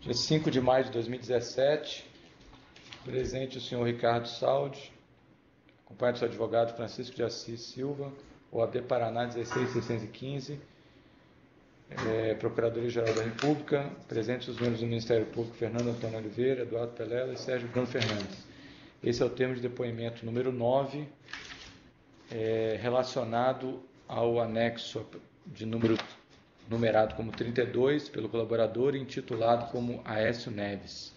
Dia 5 de maio de 2017, presente o senhor Ricardo Saldi, acompanhado do seu advogado Francisco de Assis Silva, OAB Paraná 16615, Procuradoria-Geral da República, presentes os membros do Ministério Público Fernando Antônio Oliveira, Eduardo Pelela e Sérgio Bruno Fernandes. Esse é o termo de depoimento número 9, relacionado ao anexo de número numerado como 32 pelo colaborador e intitulado como Aécio Neves.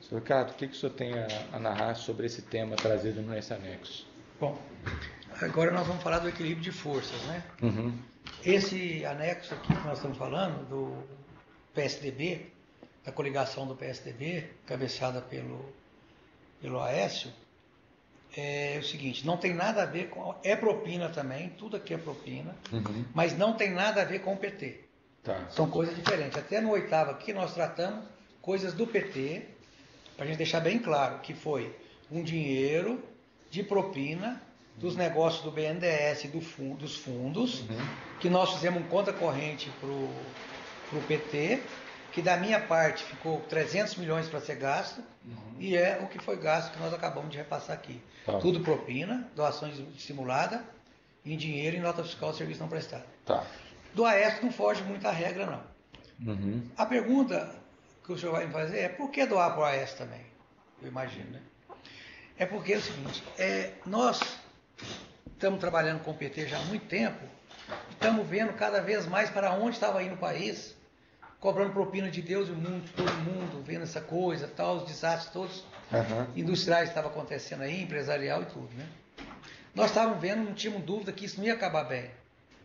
Senhor Ricardo, o que o senhor tem a narrar sobre esse tema trazido nesse anexo? Bom, agora nós vamos falar do equilíbrio de forças, né? Uhum. Esse anexo aqui que nós estamos falando, do PSDB, da coligação do PSDB, cabeçada pelo Aécio, é o seguinte, não tem nada a ver com... É propina também, tudo aqui é propina, mas não tem nada a ver com o PT. Tá. São coisas diferentes. Até no 8º aqui nós tratamos coisas do PT, para a gente deixar bem claro que foi um dinheiro de propina dos negócios do BNDES e dos fundos, que nós fizemos um conta corrente para o PT, que da minha parte ficou 300 milhões para ser gasto, e é o que foi gasto que nós acabamos de repassar aqui. Tá. Tudo propina, doações estimulada, em dinheiro e nota fiscal de serviço não prestado. Tá. Do AES não foge muito a regra, não. A pergunta que o senhor vai me fazer é por que doar para o AES também? Eu imagino, né? É porque é o seguinte, nós estamos trabalhando com o PT já há muito tempo, estamos vendo cada vez mais para onde estava indo o país, cobrando propina de Deus e o mundo, todo mundo, vendo essa coisa, tal, os desastres todos industriais que estavam acontecendo aí, empresarial e tudo, né? Nós estávamos vendo, não tínhamos dúvida que isso não ia acabar bem,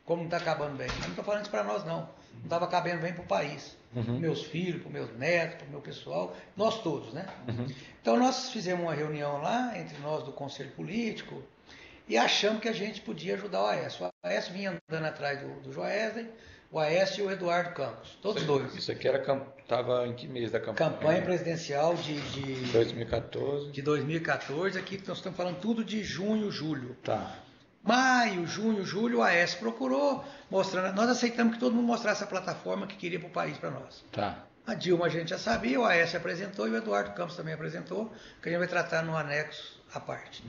como não está acabando bem. Mas não estou falando isso para nós, não. Não estava acabando bem para o país. Para meus filhos, para meus netos, para o meu pessoal, nós todos, né? Então nós fizemos uma reunião lá, entre nós do Conselho Político, e achamos que a gente podia ajudar o Aécio. O Aécio vinha andando atrás do Joesley, o Aécio e o Eduardo Campos, todos dois. Isso aqui estava em que mês da campanha? Campanha presidencial de 2014. De 2014, aqui nós estamos falando tudo de junho, julho. Tá. Maio, junho, julho, o Aécio procurou, mostrando. Nós aceitamos que todo mundo mostrasse a plataforma que queria para o país para nós. Tá. A Dilma a gente já sabia, o Aécio apresentou e o Eduardo Campos também apresentou, que a gente vai tratar no anexo à parte.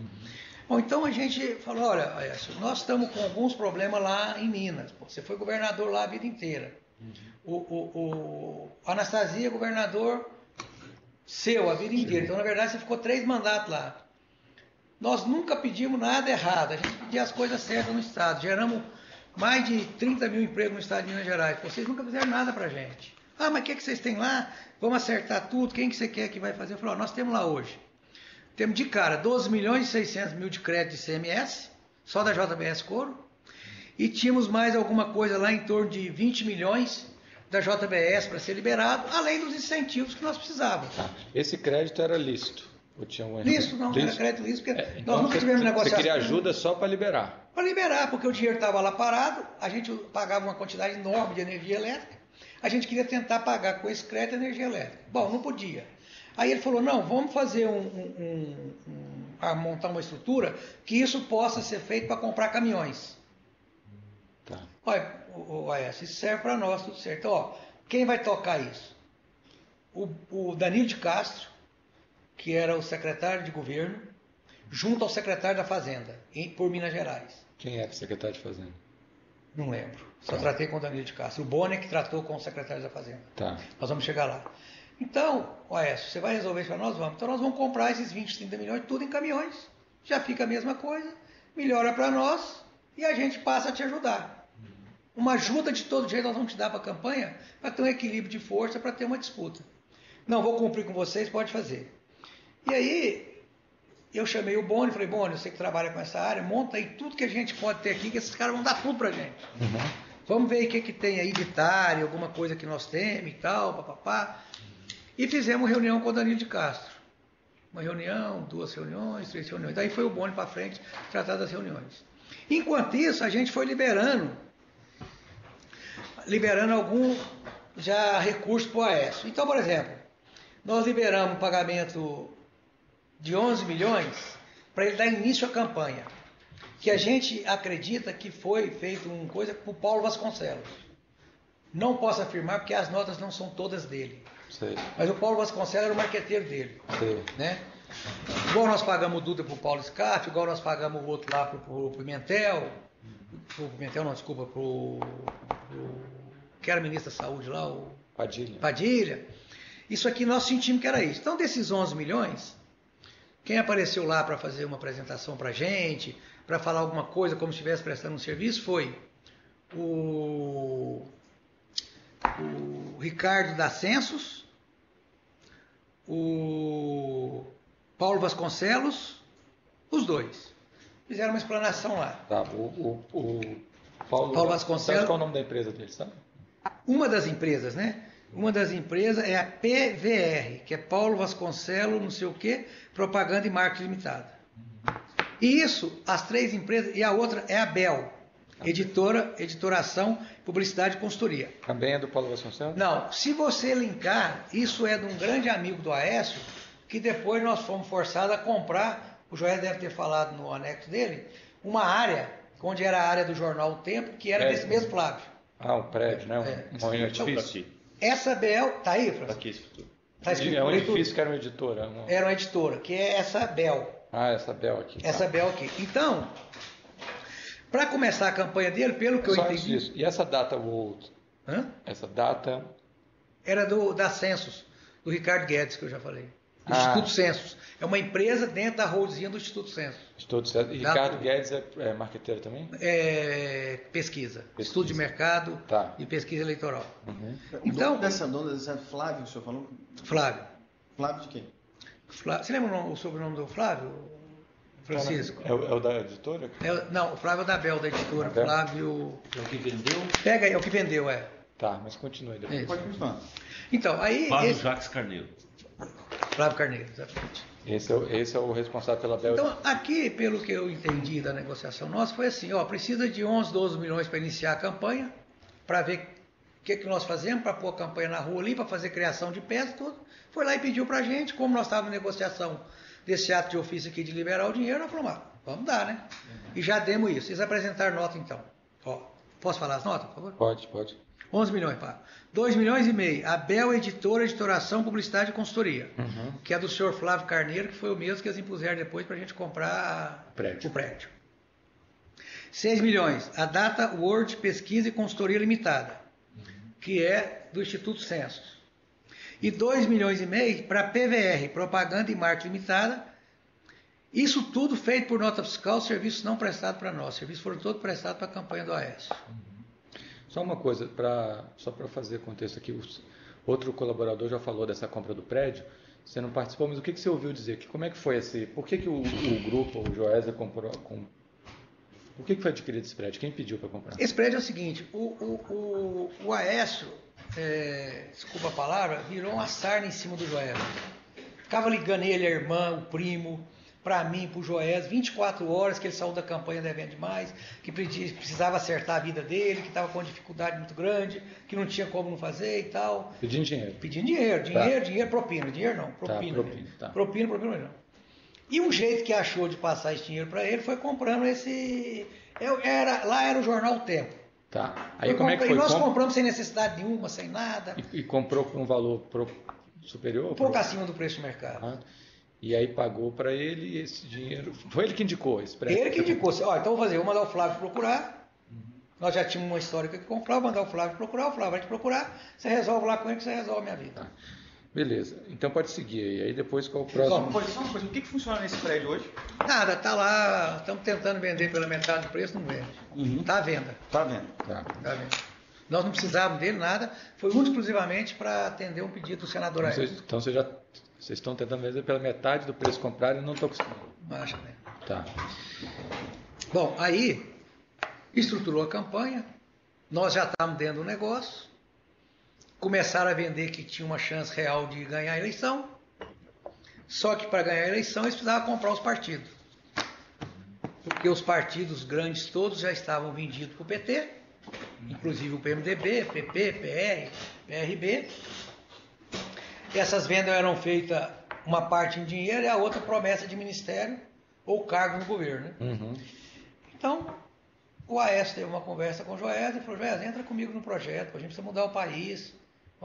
Bom, então a gente falou, olha, Aécio, nós estamos com alguns problemas lá em Minas. Pô, você foi governador lá a vida inteira. O Anastasia, governador seu a vida inteira. Então, na verdade, você ficou 3 mandatos lá. Nós nunca pedimos nada errado, a gente pedia as coisas certas no Estado. Geramos mais de 30 mil empregos no Estado de Minas Gerais. Vocês nunca fizeram nada pra gente. Ah, mas o que vocês têm lá? Vamos acertar tudo, quem que você quer que vai fazer? Eu falei, nós temos lá hoje. Temos de cara 12 milhões e 600 mil de crédito de CMS, só da JBS Couro. E tínhamos mais alguma coisa lá em torno de 20 milhões da JBS para ser liberado, além dos incentivos que nós precisávamos. Esse crédito era lícito? Ou tinha alguma... Lícito, não, era crédito lícito, porque então nós nunca tivemos negociação. Você queria ajuda só para liberar? Para liberar, porque o dinheiro estava lá parado, a gente pagava uma quantidade enorme de energia elétrica, a gente queria tentar pagar com esse crédito a energia elétrica. Bom, não podia. Aí ele falou, não, vamos fazer montar uma estrutura que isso possa ser feito para comprar caminhões. Tá. Olha, Aécio, isso serve para nós, tudo certo. Então, ó, quem vai tocar isso? O Danilo de Castro, que era o secretário de governo, junto ao secretário da Fazenda, por Minas Gerais. Quem era o secretário de Fazenda? Não lembro. Só tratei com o Danilo de Castro. O Bonner que tratou com o secretário da Fazenda. Tá. Nós vamos chegar lá. Então, Aécio, você vai resolver isso para nós? Vamos. Então nós vamos comprar esses 20, 30 milhões, tudo em caminhões. Já fica a mesma coisa, melhora para nós e a gente passa a te ajudar. Uma ajuda de todo jeito nós vamos te dar para a campanha, para ter um equilíbrio de força, para ter uma disputa. Não, vou cumprir com vocês, pode fazer. E aí, eu chamei o Boni, falei, Boni, você que trabalha com essa área, monta aí tudo que a gente pode ter aqui, que esses caras vão dar tudo pra gente. Vamos ver aí o que tem aí de TARE, alguma coisa que nós temos e tal, papapá. E fizemos reunião com o Danilo de Castro. Uma reunião, 2 reuniões, 3 reuniões. Daí foi o Boni para frente tratar das reuniões. Enquanto isso, a gente foi liberando algum já recurso para o Aécio. Então, por exemplo, nós liberamos o pagamento de 11 milhões para ele dar início à campanha, que a gente acredita que foi feito uma coisa para o Paulo Vasconcelos. Não posso afirmar porque as notas não são todas dele. Sei. Mas o Paulo Vasconcelos era o marqueteiro dele. Sei. Né? Igual nós pagamos o Duda pro Paulo Scaff, igual nós pagamos o outro lá pro Pimentel. Pro Pimentel não, desculpa, pro que era ministro da Saúde lá, o Padilha. Isso aqui nós sentimos que era isso. Então, desses 11 milhões, quem apareceu lá para fazer uma apresentação para gente, para falar alguma coisa como se estivesse prestando um serviço, foi o Ricardo da Census, o Paulo Vasconcelos, os dois. Fizeram uma explanação lá. Tá, o Paulo Vasconcelos. Qual é o nome da empresa deles, sabe? Uma das empresas, né? Uma das empresas é a PVR, que é Paulo Vasconcelos, não sei o quê, Propaganda e Marketing Limitada. E isso, as 3 empresas, e a outra é a Bel, editoração, publicidade e consultoria. Também é do Paulo Vasconcelos? Não, se você linkar, isso é de um grande amigo do Aécio, que depois nós fomos forçados a comprar, o Joé deve ter falado no anexo dele, uma área, onde era a área do jornal O Tempo, que era desse mesmo Flávio. Ah, um prédio, né? Um edifício. Essa Bel, tá aí, Francisco? Aqui, escrito. Tá escrito É um edifício que era uma editora. Era uma editora, que é essa Bel. Ah, essa Bel aqui. Essa Bel aqui. Então, para começar a campanha dele, pelo que eu entendi... Isso. E essa data, essa data... Era da Census, do Ricardo Guedes, que eu já falei. Do Instituto Census. É uma empresa dentro da holdzinha do Instituto Census. Instituto Census. E Ricardo Guedes é marqueteiro também? É pesquisa. Estudo de mercado e pesquisa eleitoral. Uhum. Então, dessa dona, Flávio, o senhor falou? Flávio. Flávio de quem? Você lembra o sobrenome do Flávio? Francisco. É o da editora? Não, o Flávio é da Bel, da editora. Flávio... É o que vendeu? Pega aí, é o que vendeu, Tá, mas continue depois. Pode continuar. Então, aí... Flávio Jacques Carneiro. Flávio Carneiro, exatamente. Esse é o responsável pela Bel. Então, aqui, pelo que eu entendi da negociação nossa, foi assim, precisa de 11, 12 milhões para iniciar a campanha, para ver o que nós fazemos, para pôr a campanha na rua ali, para fazer criação de peças, tudo. Foi lá e pediu para a gente, como nós estávamos em negociação desse ato de ofício aqui de liberar o dinheiro, nós falamos, vamos dar, né? E já demos isso. Vocês apresentaram nota, então. Posso falar as notas, por favor? Pode. 11 milhões, pá. 2 milhões e meio. A Bel Editora, Editoração, Publicidade e Consultoria. Que é do senhor Flávio Carneiro, que foi o mesmo que eles impuseram depois para a gente comprar o prédio. 6 milhões. A Data World Pesquisa e Consultoria Limitada, que é do Instituto Census. E 2 milhões e meio para a PVR, Propaganda e Marketing Limitada. Isso tudo feito por nota fiscal, serviços não prestados para nós. Serviços foram todos prestados para a campanha do Aécio. Só uma coisa, só para fazer contexto aqui, outro colaborador já falou dessa compra do prédio, você não participou, mas o que você ouviu dizer? Como é que foi por que o grupo, o Joesley, comprou, por que foi adquirido esse prédio? Quem pediu para comprar? Esse prédio é o seguinte, o Aécio, desculpa a palavra, virou uma sarna em cima do Joesley. Ficava ligando ele, a irmã, o primo, para mim, para o Joés, 24 horas que ele saiu da campanha devendo demais, que precisava acertar a vida dele, que estava com uma dificuldade muito grande, que não tinha como não fazer e tal. Pedindo dinheiro. Pedindo dinheiro, propina. Dinheiro não, propina. Propina não. E um jeito que achou de passar esse dinheiro para ele foi comprando esse... Lá era o jornal O Tempo. Tá. Aí como é que foi? E nós compramos sem necessidade nenhuma, sem nada. E comprou por um valor superior? Um pouco acima do preço do mercado. E aí pagou para ele esse dinheiro. Foi ele que indicou esse prédio? Ele que indicou. Então vou mandar o Flávio procurar. Nós já tínhamos uma histórica que comprar, mandar o Flávio procurar, o Flávio vai te procurar, você resolve lá com ele que você resolve a minha vida. Tá. Beleza. Então pode seguir aí. Aí depois qual o próximo? Só uma coisa, o que funciona nesse prédio hoje? Nada, tá lá, estamos tentando vender pela metade do preço, não vende. Tá à venda. Tá vendo? Tá. Tá à venda. Nós não precisávamos dele, nada. Foi único exclusivamente para atender um pedido do senador Aécio. Então vocês estão tentando vender pela metade do preço comprado e não estão conseguindo. Acha bem. Tá. Bom, aí estruturou a campanha, nós já estávamos dentro do negócio, começaram a vender que tinha uma chance real de ganhar a eleição, só que para ganhar a eleição eles precisavam comprar os partidos. Porque os partidos grandes todos já estavam vendidos para o PT, inclusive o PMDB, PP, PR, PRB. Essas vendas eram feitas uma parte em dinheiro e a outra promessa de ministério ou cargo no governo. Né? Então, o Aécio teve uma conversa com o Joés e falou, Joés, entra comigo no projeto, a gente precisa mudar o país,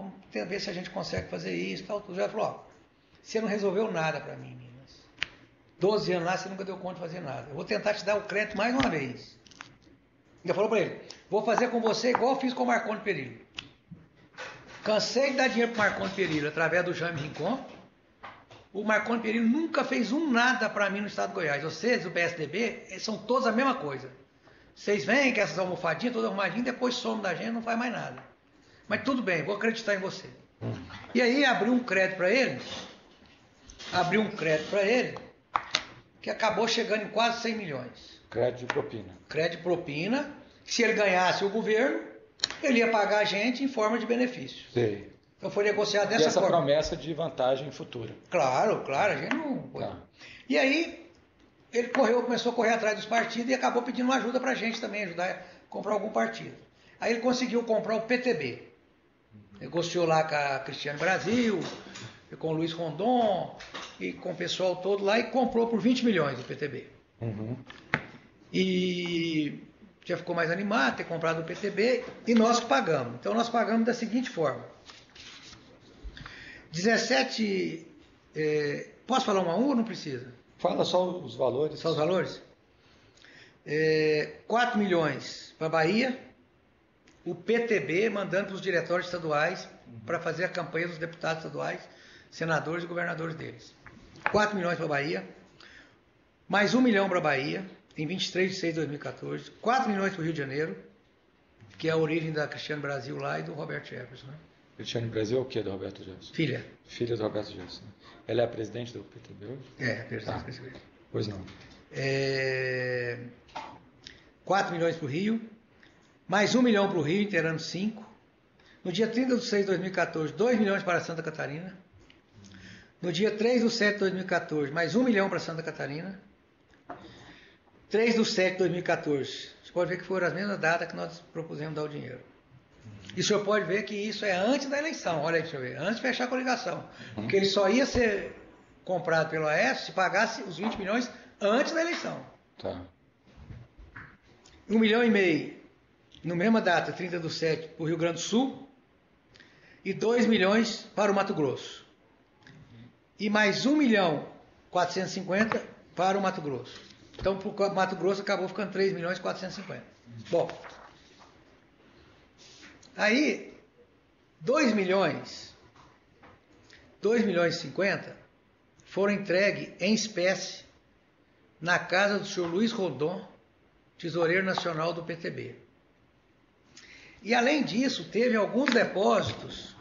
vamos ver se a gente consegue fazer isso, tal, tudo. Já falou, ó, você não resolveu nada para mim, Minas. 12 anos lá, você nunca deu conta de fazer nada. Eu vou tentar te dar o crédito mais uma vez. Ainda falou para ele, vou fazer com você igual eu fiz com o Marconi Perillo. Cansei de dar dinheiro para o Marconi Perillo através do Jaime Rincon. O Marconi Perillo nunca fez nada para mim no estado de Goiás. Vocês, o PSDB, são todos a mesma coisa. Vocês vêm com essas almofadinhas, todas arrumadinhas, depois somem da gente, não faz mais nada. Mas tudo bem, vou acreditar em você. E aí abriu um crédito para ele, que acabou chegando em quase 100 milhões. Crédito de propina. Crédito de propina. Se ele ganhasse o governo, ele ia pagar a gente em forma de benefício. Sei. Então foi negociado dessa e essa forma. Promessa de vantagem futura. Claro, a gente não... Tá. E aí, ele começou a correr atrás dos partidos e acabou pedindo ajuda pra gente também, ajudar a comprar algum partido. Aí ele conseguiu comprar o PTB. Negociou lá com a Cristiane Brasil, com o Luiz Rondon e com o pessoal todo lá e comprou por 20 milhões o PTB. Uhum. E já ficou mais animado ter comprado o PTB e nós que pagamos. Então nós pagamos da seguinte forma. 17... posso falar um a um ou não precisa? Fala só os valores. Só os valores? 4 milhões para a Bahia, o PTB mandando para os diretórios estaduais para fazer a campanha dos deputados estaduais, senadores e governadores deles. 4 milhões para a Bahia, mais 1 milhão para a Bahia, em 23 de 6 de 2014, 4 milhões para o Rio de Janeiro, que é a origem da Cristiane Brasil lá e do Roberto Jefferson, né? Cristiane Brasil é o que do Roberto Jefferson? Filha. Filha do Roberto Jefferson. Ela é a presidente do PTB hoje? Presidente do PTB. Pois não. 4 milhões para o Rio, mais 1 milhão para o Rio, inteirando 5. No dia 30 de 6 de 2014, 2 milhões para Santa Catarina. No dia 3 de 7 de 2014, mais 1 milhão para Santa Catarina. 3 de 7 de 2014. Você pode ver que foram as mesmas datas que nós propusemos dar o dinheiro. E o senhor pode ver que isso é antes da eleição. Olha aí, deixa eu ver. Antes de fechar a coligação. Porque ele só ia ser comprado pelo Aécio se pagasse os 20 milhões antes da eleição. Tá. 1,5 milhão, na mesma data, 30 de 7, para o Rio Grande do Sul. E 2 milhões para o Mato Grosso. E mais 1 milhão 450 para o Mato Grosso. Então, para o Mato Grosso acabou ficando 3 milhões 450. Bom, aí 2 milhões e 50 foram entregues em espécie na casa do senhor Luiz Rondon, tesoureiro nacional do PTB. E além disso, teve alguns depósitos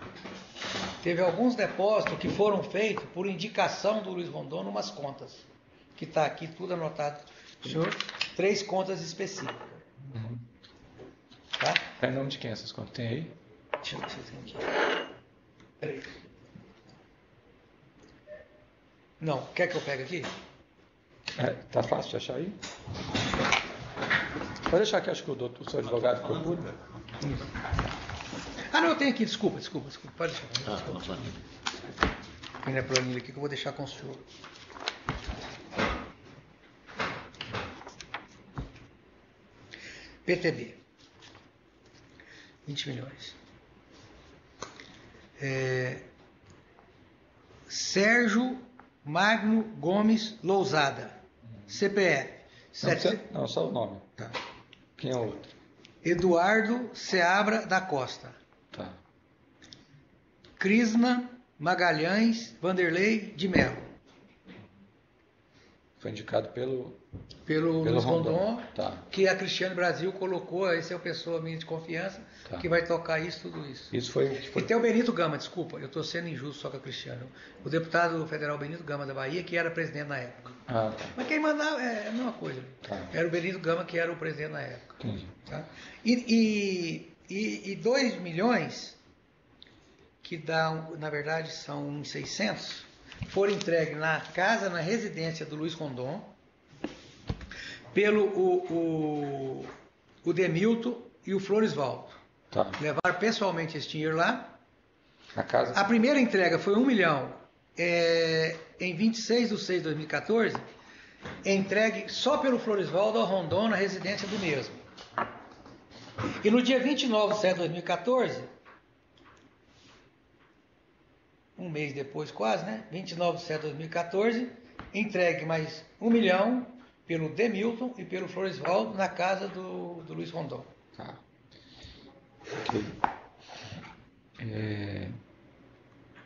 que foram feitos por indicação do Luiz Rondon em umas contas, que está aqui tudo anotado, senhor, 3 contas específicas. Tá? Tá em nome de quem essas contas? Tem aí? Deixa eu ver se tem aqui. Peraí. Não, quer que eu pegue aqui? Tá fácil de achar aí? Pode deixar aqui, acho que o seu advogado procura. Ah, não, eu tenho aqui, desculpa. Pode deixar. Tem na planilha aqui que eu vou deixar com o senhor. PTB. 20 milhões. Sérgio Magno Gomes Lousada. CPF. Não, só o nome. Tá. Quem é o outro? Eduardo Seabra da Costa. Tá. Crisna Magalhães Vanderlei de Mello. Foi indicado pelo Luiz Rondon, tá. Que a Cristiane Brasil colocou, esse é o pessoa minha de confiança, tá, que vai tocar isso, tudo isso. Isso foi... E tem o Benito Gama, desculpa, eu estou sendo injusto só com a Cristiane. O deputado federal Benito Gama da Bahia, que era presidente na época. Tá. Mas quem mandava é a mesma coisa. Tá. Era o Benito Gama que era o presidente na época. Entendi. Tá? E 2 milhões, que dá, na verdade são uns 600, foram entregues na casa, na residência do Luiz Rondon, pelo o Demilton e o Floresvaldo. Tá. Levaram pessoalmente esse dinheiro lá. Na casa. A primeira entrega foi 1 milhão em 26 de 6 de 2014, entregue só pelo Floresvaldo ao Rondon na residência do mesmo. E no dia 29 de 7 de 2014, um mês depois quase, né? 29 de setembro de 2014, entregue mais 1 milhão pelo Demilton e pelo Floresvaldo na casa do Luiz Rondon. Tá. Ok.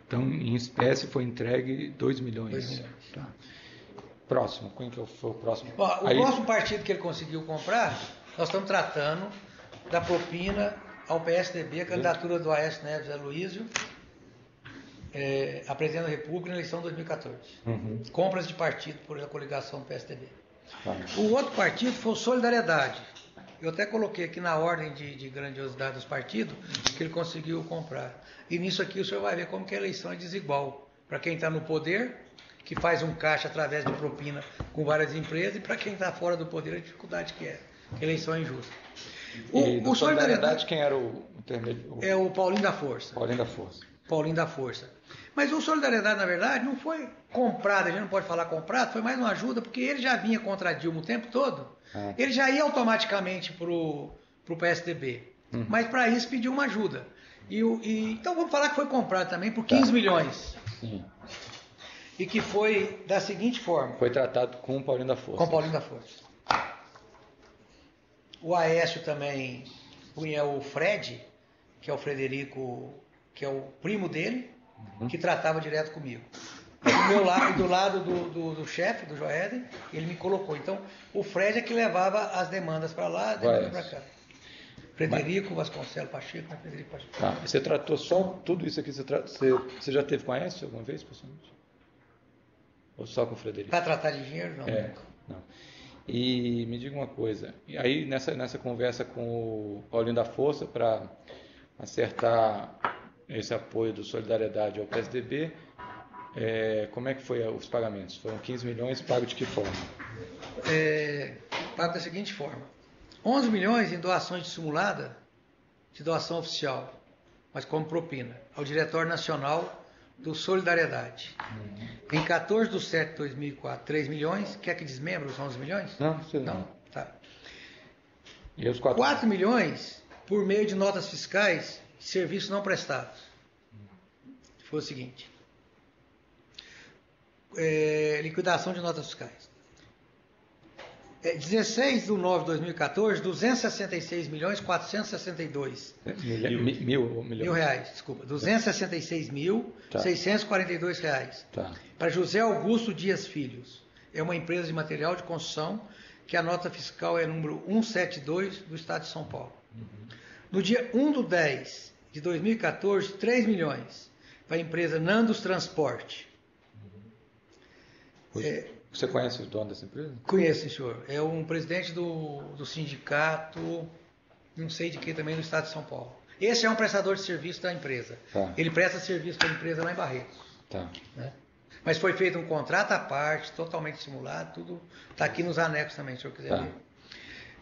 Então, em espécie, foi entregue 2 milhões. 2 milhões. Tá. Próximo, quem que foi o próximo? Ó, o próximo partido que ele conseguiu comprar, nós estamos tratando da propina ao PSDB, a candidatura do Aécio Neves Aloysio, a presidente da República na eleição de 2014. Compras de partido por a coligação do PSDB. Tá. O outro partido foi o Solidariedade. Eu até coloquei aqui na ordem de grandiosidade dos partidos que ele conseguiu comprar. E nisso aqui o senhor vai ver como que a eleição é desigual. Para quem está no poder, que faz um caixa através de propina com várias empresas, e para quem está fora do poder, a dificuldade que é. A eleição é injusta. O Solidariedade, quem era o intermediário? É o Paulinho da Força. Paulinho da Força. Paulinho da Força. Mas o Solidariedade, na verdade, não foi comprado, a gente não pode falar comprado, foi mais uma ajuda, porque ele já vinha contra a Dilma o tempo todo. Ele já ia automaticamente para o PSDB. Mas para isso pediu uma ajuda. Então vamos falar que foi comprado também por 15 milhões. Sim. E que foi da seguinte forma. Foi tratado com o Paulinho da Força. Com o Paulinho da Força. O Aécio também punha o Fred, que é o Frederico, que é o primo dele, que tratava direto comigo. Do meu lado, do lado do chefe, do Joéden, ele me colocou. Então, o Fred é que levava as demandas para lá, demandas para cá. Frederico Vasconcelos Pacheco, né? Frederico Pacheco. Tá. Você tratou só tudo isso aqui? Você já teve com a Aécio alguma vez, pessoalmente? Ou só com o Frederico? Para tratar de dinheiro, não. Não. E me diga uma coisa. E aí, nessa conversa com o Paulinho da Força, para acertar esse apoio do Solidariedade ao PSDB, como é que foi os pagamentos? Foram 15 milhões, pago de que forma? Pago da seguinte forma. 11 milhões em doações dissimulada, de doação oficial, mas como propina, ao Diretório Nacional do Solidariedade. Em 14 de setembro de 2004, 3 milhões. Quer que desmembre os 11 milhões? Não precisa. Não? Tá. E os 4 milhões por meio de notas fiscais de serviços não prestados. Foi o seguinte. Liquidação de notas fiscais. 16 de 9 de 2014, 266 milhões 462 mil reais, desculpa, 266 mil 642 reais. Para José Augusto Dias Filhos. É uma empresa de material de construção que a nota fiscal é número 172 do Estado de São Paulo. No dia 1/10 de 2014, 3 milhões para a empresa Nandos Transporte. Você conhece o dono dessa empresa? Conheço, senhor. É um presidente do sindicato, não sei de que também, no estado de São Paulo. Esse é um prestador de serviço da empresa. Ele presta serviço para a empresa lá em Barretos. Né? Mas foi feito um contrato à parte, totalmente simulado, tudo está aqui nos anexos também, se o senhor quiser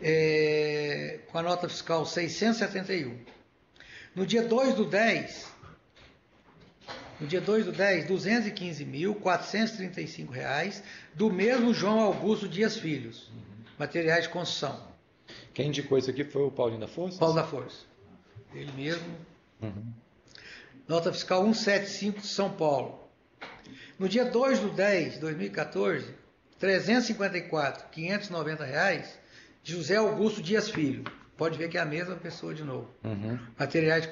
ver. Com a nota fiscal 671. No dia 2/10, 215.435 reais do mesmo João Augusto Dias Filhos, materiais de construção. Quem indicou isso aqui foi o Paulinho da Força? Paulo da Força. Ele mesmo. Nota fiscal 175 de São Paulo. No dia 2/10 de 2014, 354.590 reais de José Augusto Dias Filho. Pode ver que é a mesma pessoa de novo. Materiais de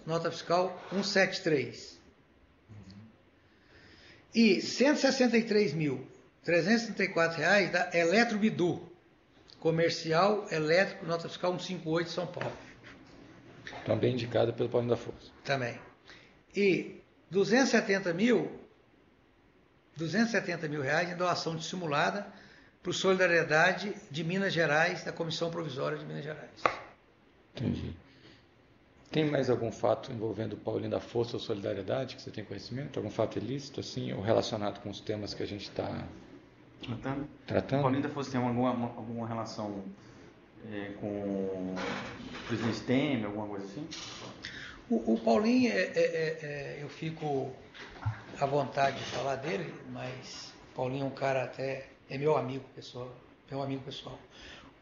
nota fiscal 173. E R$ 163.334 reais da Eletrobidu, comercial elétrico, nota fiscal 158 de São Paulo. Também indicada pelo Paulinho da Força. Também. E 270 mil reais em doação dissimulada para o Solidariedade de Minas Gerais, da Comissão Provisória de Minas Gerais. Entendi. Tem mais algum fato envolvendo o Paulinho da Força ou Solidariedade que você tem conhecimento? Algum fato ilícito, assim, ou relacionado com os temas que a gente está tratando? O Paulinho da Força tem alguma relação com o presidente Temer, alguma coisa assim? O Paulinho, eu fico à vontade de falar dele, mas o Paulinho é um cara até... É meu amigo pessoal.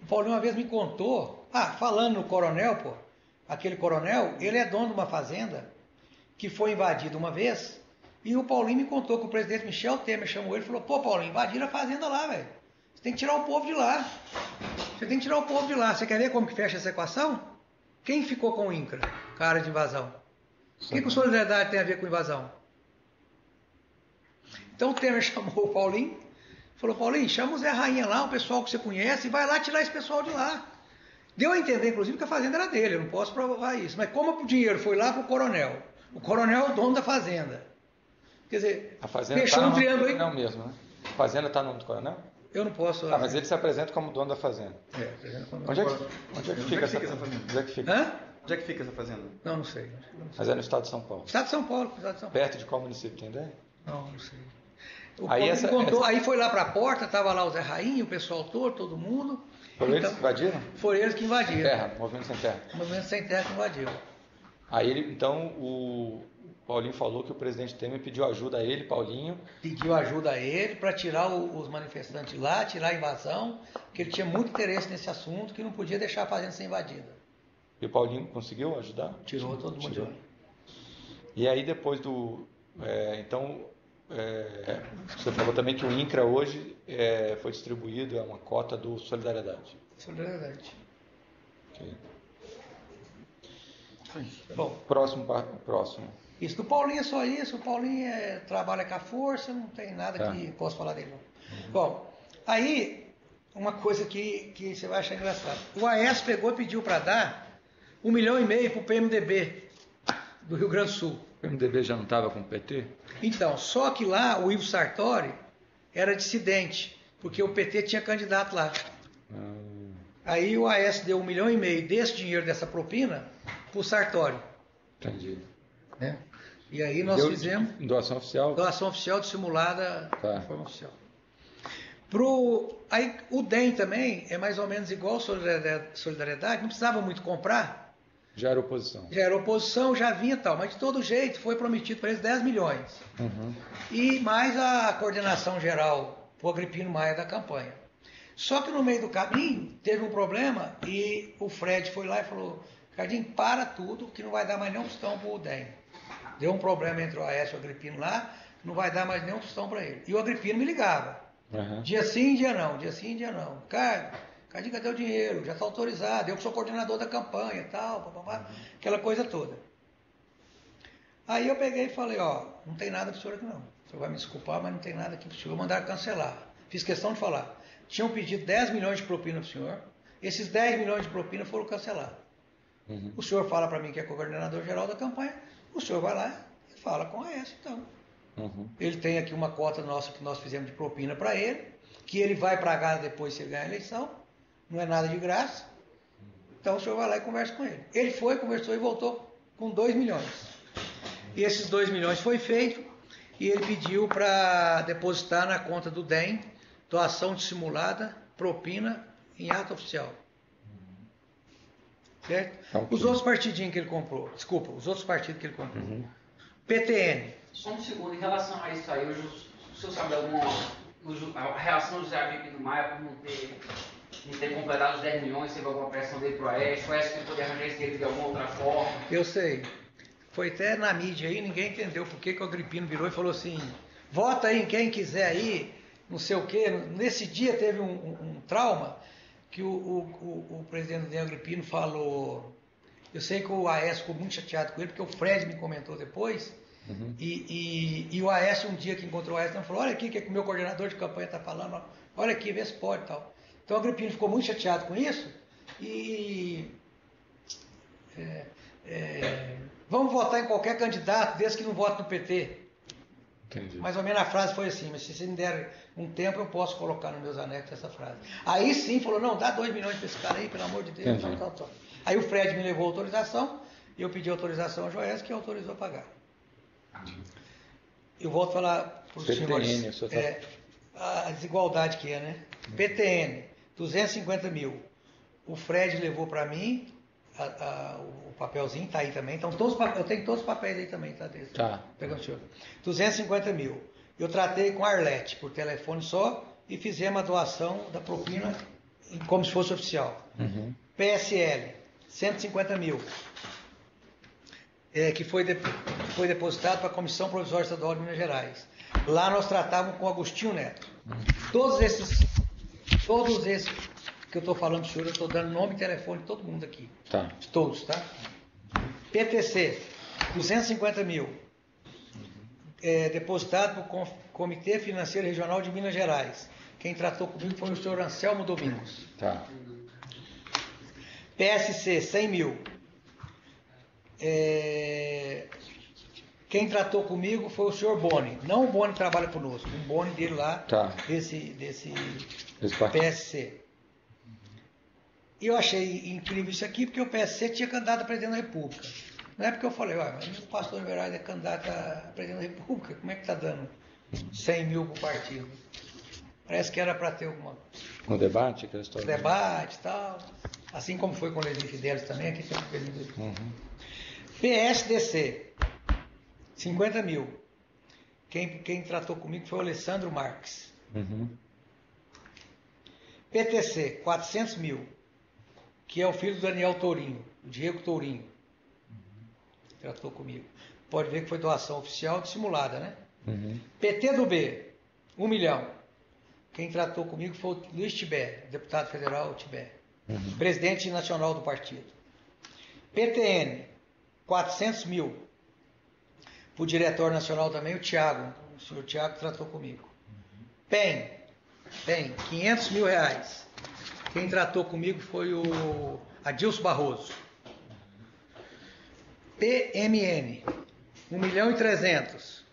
O Paulinho uma vez me contou... falando no coronel, aquele coronel, ele é dono de uma fazenda que foi invadida uma vez E o Paulinho me contou que o presidente Michel Temer chamou ele e falou, pô, Paulinho, invadiram a fazenda lá, velho. Você tem que tirar o povo de lá. Você tem que tirar o povo de lá. Você quer ver como que fecha essa equação? Quem ficou com o INCRA, cara de invasão? O que o Solidariedade tem a ver com invasão? Então o Temer chamou o Paulinho, falou, Paulinho, chama o Zé Rainha lá, o pessoal que você conhece, e vai lá tirar esse pessoal de lá. Deu a entender, inclusive, que a fazenda era dele, eu não posso provar isso. Mas como o dinheiro foi lá para o coronel é o dono da fazenda. Quer dizer, a fazenda fechou um triângulo aí. Não mesmo, né? A fazenda está no nome do coronel? Eu não posso. Mas ele se apresenta como dono da fazenda. Onde é que fica essa fazenda? Onde é que fica? Hã? Onde é que fica essa fazenda? Não sei. Mas é no estado de São Paulo. Estado de São Paulo. Perto de qual município, tem ideia? Não sei. Aí foi lá para a porta, estava lá o Zé Rainha, o pessoal todo mundo. Foram eles que invadiram? Foram eles que invadiram. Movimento Sem Terra. Movimento Sem Terra que invadiu. Aí então o Paulinho falou que o presidente Temer pediu ajuda a ele, Paulinho. Pediu ajuda a ele para tirar os manifestantes de lá, tirar a invasão, que ele tinha muito interesse nesse assunto, que não podia deixar a fazenda ser invadida. E o Paulinho conseguiu ajudar? Tirou todo mundo de lá. E aí depois você falou também que o INCRA hoje foi distribuído, é uma cota do Solidariedade. Solidariedade. Okay. Bom, próximo. Isso do Paulinho é só isso. O Paulinho trabalha com a força, não tem nada que posso falar dele. Não. Bom, aí uma coisa que você vai achar engraçado. O Aécio pegou e pediu para dar 1,5 milhão para o PMDB do Rio Grande do Sul. O PMDB já não estava com o PT? Então, só que lá o Ivo Sartori era dissidente, porque o PT tinha candidato lá. Aí o Aécio deu 1,5 milhão desse dinheiro, dessa propina, para o Sartori. Entendi. Né? E aí nós fizemos... Doação oficial? Doação oficial dissimulada de forma oficial. Aí o DEM também é mais ou menos igual Solidariedade, não precisava muito comprar. Já era oposição. Já era oposição, já vinha tal, mas de todo jeito foi prometido para eles 10 milhões. Uhum. E mais a coordenação geral, o Agripino Maia da campanha. Só que no meio do caminho teve um problema e o Fred foi lá e falou, Ricardinho, para tudo que não vai dar mais nenhum tostão para o DEM. Deu um problema entre o Aécio e o Agripino lá, não vai dar mais nenhum tostão para ele. E o Agripino me ligava. Uhum. Dia sim, dia não, dia sim, dia não. Ricardinho, cadê o dinheiro? Já está autorizado, eu que sou coordenador da campanha e tal, papapá, aquela coisa toda. Aí eu peguei e falei, não tem nada para o senhor aqui não. O senhor vai me desculpar, mas não tem nada aqui para o senhor. Mandaram cancelar. Fiz questão de falar. Tinham pedido 10 milhões de propina para o senhor. Esses 10 milhões de propina foram cancelados. Uhum. O senhor fala para mim que é coordenador geral da campanha. O senhor vai lá e fala com a S, então. Uhum. Ele tem aqui uma cota nossa que nós fizemos de propina para ele, que ele vai pagar depois se ele ganhar a eleição. Não é nada de graça. Então o senhor vai lá e conversa com ele. Ele foi, conversou e voltou com 2 milhões. E esses 2 milhões foi feito e ele pediu para depositar na conta do DEM doação dissimulada, propina em ato oficial. Certo? Okay. Os outros partidinhos que ele comprou, os outros partidos que ele comprou. Uhum. PTN. Só um segundo, em relação a isso aí, o senhor sabe a reação do José Agripino Maia por não ter completado os 10 milhões, teve alguma pressão dele para o Aécio que poder arranjar esse dinheiro de alguma outra forma? Eu sei. Foi até na mídia aí, ninguém entendeu por que o Agripino virou e falou assim, vota aí em quem quiser aí, não sei o quê. Nesse dia teve um trauma que o presidente do Agripino falou, eu sei que o Aécio ficou muito chateado com ele, porque o Fred me comentou depois, uhum. e o Aécio, um dia que encontrou o Aécio, falou, olha aqui o que o meu coordenador de campanha está falando, olha aqui, vê se pode e tal. Então o Agripino ficou muito chateado com isso e vamos votar em qualquer candidato, desde que não vote no PT. Entendi. Mais ou menos a frase foi assim, mas se vocês me derem um tempo eu posso colocar nos meus anexos essa frase. Aí sim falou, não, dá 2 milhões para esse cara aí, pelo amor de Deus. Tal. Aí o Fred me levou a autorização, eu pedi autorização ao Joés, que autorizou a pagar. Eu volto a falar para os senhores a desigualdade que é, né? PTN, 250 mil. O Fred levou para mim o papelzinho, está aí também. Então, eu tenho todos os papéis aí também, tá? Tá. Pegando o senhor. 250 mil. Eu tratei com a Arlete por telefone só e fizemos a doação da propina como se fosse oficial. Uhum. PSL, 150 mil. que foi depositado para a Comissão Provisória Estadual de Minas Gerais. Lá nós tratávamos com Agostinho Neto. Todos esses que eu estou falando para o senhor, eu estou dando nome e telefone de todo mundo aqui. Tá. Todos, tá? PTC, 250 mil. Depositado para o Comitê Financeiro Regional de Minas Gerais. Quem tratou comigo foi o senhor Anselmo Domingos. Tá. PSC, 100 mil. Quem tratou comigo foi o senhor Boni. Não o Boni que trabalha conosco, o Boni dele lá, Tá. desse partido. PSC. E eu achei incrível isso aqui, porque o PSC tinha candidato a presidente da República. Não é porque eu falei, mas o pastor Everardo é candidato a presidente da República, como é que está dando 100 mil para o partido? Parece que era para ter Um debate? Aquela história. debate e tal. Assim como foi com o Levi Fidelis também, aqui tem um período. PSDC, 50 mil. Quem tratou comigo foi o Alessandro Marques. PTC, 400 mil, que é o filho do Daniel Tourinho, o Diego Tourinho. Tratou comigo. Pode ver que foi doação oficial dissimulada, né? PT do B, 1 milhão. Quem tratou comigo foi o Luiz Tibé, deputado federal Tibé, presidente nacional do partido. PTN, 400 mil. Para o diretor nacional também, o Tiago. O senhor Tiago tratou comigo. PEN, 500 mil reais. Quem tratou comigo foi o Adilson Barroso. PMN, 1 milhão e 300.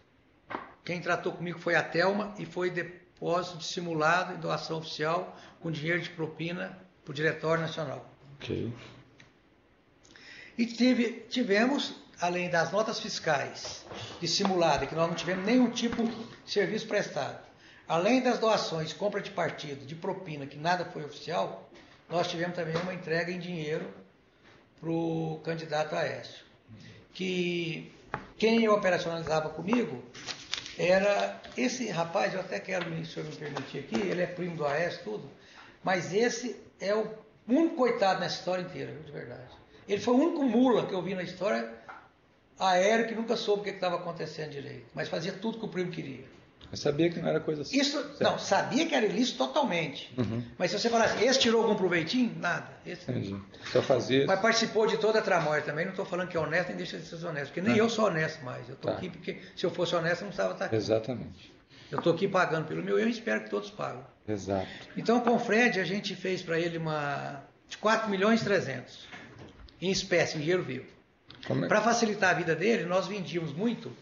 Quem tratou comigo foi a Thelma e foi depósito dissimulado e doação oficial com dinheiro de propina para o Diretório Nacional. Ok. E tivemos, além das notas fiscais dissimuladas, que nós não tivemos nenhum tipo de serviço prestado, além das doações, compra de partido, de propina, que nada foi oficial, nós tivemos também uma entrega em dinheiro para o candidato Aécio. Que quem operacionalizava comigo era esse rapaz, eu até quero, se o senhor me permitir aqui, ele é primo do Aécio, tudo, mas esse é o único coitado nessa história inteira, de verdade. Ele foi o único mula que eu vi na história aéreo que nunca soube o que estava acontecendo direito, mas fazia tudo que o primo queria. Eu sabia que não era coisa assim. Não, sabia que era ilícito totalmente. Mas se você falasse, esse tirou algum proveitinho? Nada. Entendi. Só fazia. Mas participou de toda a tramóia também. Não estou falando que é honesto, nem deixa de ser honesto. Porque nem eu sou honesto mais. Eu estou aqui porque, se eu fosse honesto, eu não estava aqui. Exatamente. Eu estou aqui pagando pelo meu e eu espero que todos paguem. Exato. Então, com o Fred, a gente fez para ele de 4 milhões e 300 em espécie, em dinheiro vivo. Para facilitar a vida dele, nós vendíamos muito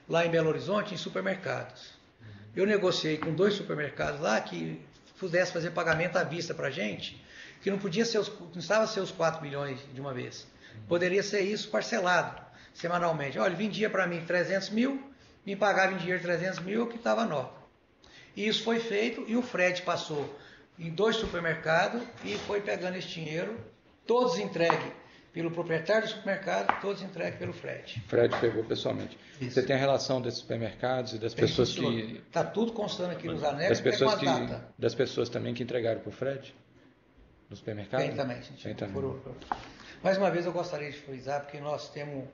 lá em Belo Horizonte, em supermercados. Eu negociei com 2 supermercados lá que pudesse fazer pagamento à vista para a gente, que não precisava ser os 4 milhões de uma vez. Poderia ser isso parcelado, semanalmente. Olha, ele vendia para mim 300 mil, me pagava em dinheiro 300 mil, que estava nota. E isso foi feito e o Fred passou em 2 supermercados e foi pegando esse dinheiro, todos entregues pelo proprietário do supermercado, todos entregues pelo Fred. Fred pegou pessoalmente. Isso. Você tem a relação desses supermercados e das pessoas que... Está tudo constando aqui nos anexos, das pessoas também que entregaram para o Fred? No supermercado? Tem também. Tem também. Mais uma vez eu gostaria de frisar, porque nós temos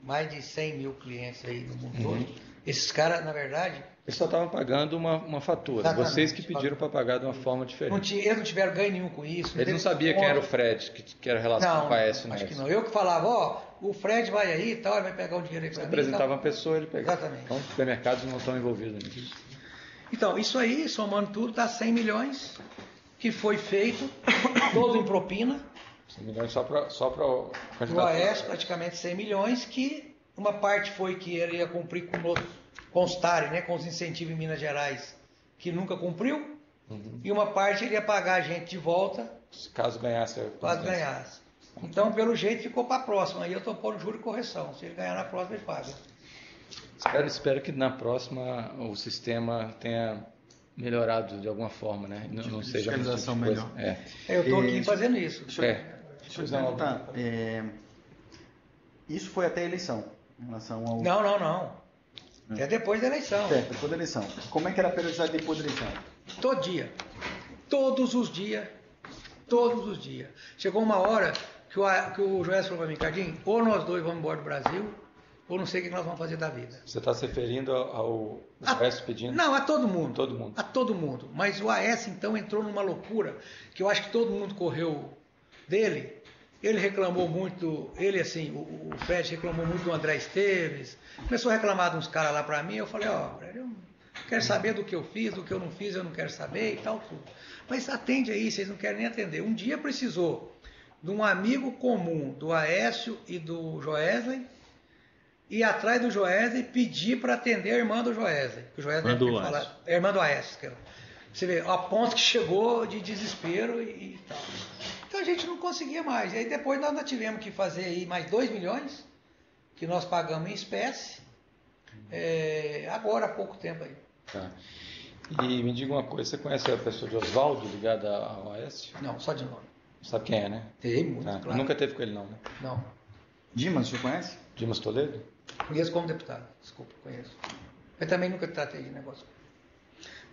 mais de 100 mil clientes aí no mundo todo. Esses caras, na verdade... Eles só estavam pagando uma fatura. Exatamente. Vocês que pediram para pagar de uma forma diferente. Eles não tiveram ganho nenhum com isso. Eles não sabiam quem era o Fred, que era relação com a Aécio Neves. Acho que não. Eu que falava, o Fred vai aí e tal, ele vai pegar o dinheiro aí para mim. Apresentava uma pessoa, ele pegava. Exatamente. Então, os supermercados não estão envolvidos nisso. Então, isso aí, somando tudo, dá 100 milhões, que foi feito, todo em propina. 100 milhões só para o candidato. O Aécio, praticamente 100 milhões, que uma parte foi que ele ia cumprir com os TARI, né, com os incentivos em Minas Gerais, que nunca cumpriu, e uma parte ele ia pagar a gente de volta. Caso ganhasse. Caso ganhasse. Então, pelo jeito, ficou para a próxima. Aí eu estou pondo juro e correção. Se ele ganhar na próxima, ele paga. Espero que na próxima o sistema tenha melhorado de alguma forma, né? Não seja uma fiscalização melhor. Eu estou aqui fazendo isso. Deixa eu perguntar. Isso foi até a eleição? Em relação ao... Não. É depois da eleição. Depois da eleição. Como é que era a periodicidade depois da eleição? Todo dia. Todos os dias. Chegou uma hora que o Joés falou para mim, Cardinho, ou nós dois vamos embora do Brasil, ou não sei o que nós vamos fazer da vida. Você está se referindo ao Aécio pedindo? Não, a todo mundo. Todo mundo. A todo mundo. Mas o Aécio, então, entrou numa loucura, que eu acho que todo mundo correu dele. Ele reclamou muito, ele assim, o Fred reclamou muito do André Esteves, começou a reclamar de uns caras lá para mim, eu falei, Fred, eu não quero saber do que eu fiz, do que eu não fiz, eu não quero saber e tal, tudo. Mas atende aí, vocês não querem nem atender. Um dia precisou de um amigo comum do Aécio e do Joesley, ir atrás do Joesley e pedir para atender a irmã do Joesley. O Joesley a irmã do Aécio. Você vê, a ponto que chegou de desespero e tal. Então a gente não conseguia mais. E aí depois nós tivemos que fazer aí mais 2 milhões, que nós pagamos em espécie, agora há pouco tempo aí. Tá. E me diga uma coisa, você conhece a pessoa de Oswaldo ligada ao Aécio? Não, só de nome. Sabe quem é, né? Tem muito, tá. claro. Nunca teve com ele não, né? Não. Dimas, você conhece? Dimas Toledo? Conheço como deputado, desculpa, conheço. Mas também nunca tratei de negócio.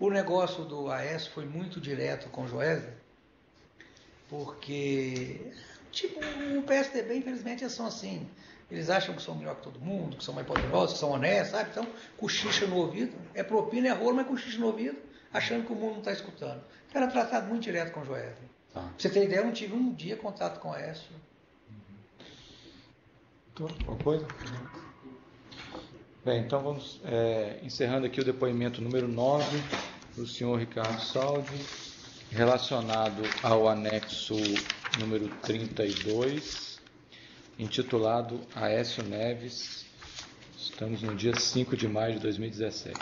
O negócio do Aécio foi muito direto com o Joesley, porque, tipo, o PSDB, infelizmente, eles são assim. Eles acham que são melhor que todo mundo, que são mais poderosos, que são honestos, sabe? Então, cochicha no ouvido. É propina, é rolo, mas cochicha no ouvido, achando que o mundo não está escutando. Então, era tratado muito direto com o Joesley. Tá. Pra você ter ideia, eu não tive um dia contato com o Aécio. Alguma coisa? Bem, então vamos encerrando aqui o depoimento número 9 do senhor Ricardo Saldi, relacionado ao anexo número 32, intitulado Aécio Neves. Estamos no dia 5 de maio de 2017.